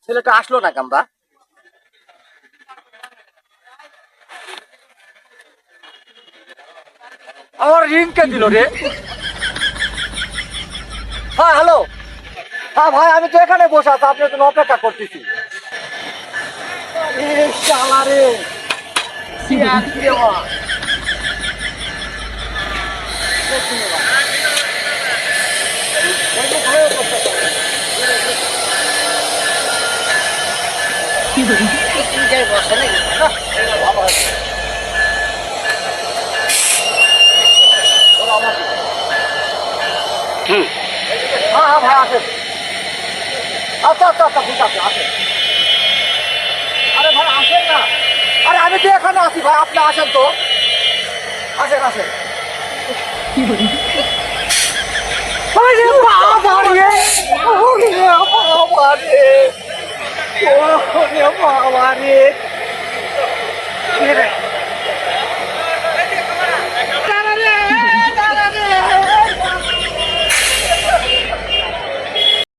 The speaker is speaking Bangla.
ছেলেটা আসলো না কামবা। আমার রিং কে দিল রে? হ্যাঁ হ্যালো, হ্যাঁ ভাই আমি তো এখানে বসে আছি, আপনার জন্য অপেক্ষা করতেছি। আরে শালা রে, কি আজকে দেওয়া। বসে নাকি ভালো হয়েছে। হ্যাঁ হ্যাঁ ভাই আসেন। আচ্ছা আচ্ছা আচ্ছা ঠিক আছে আসেন। আরে ভাই আসেন না। আরে আমি তো এখানে আছি ভাই, আপনি আসেন তো। আসেন আসেন। আরে বাবা রে, ওরে বাবা রে, ওরে বাবা রে।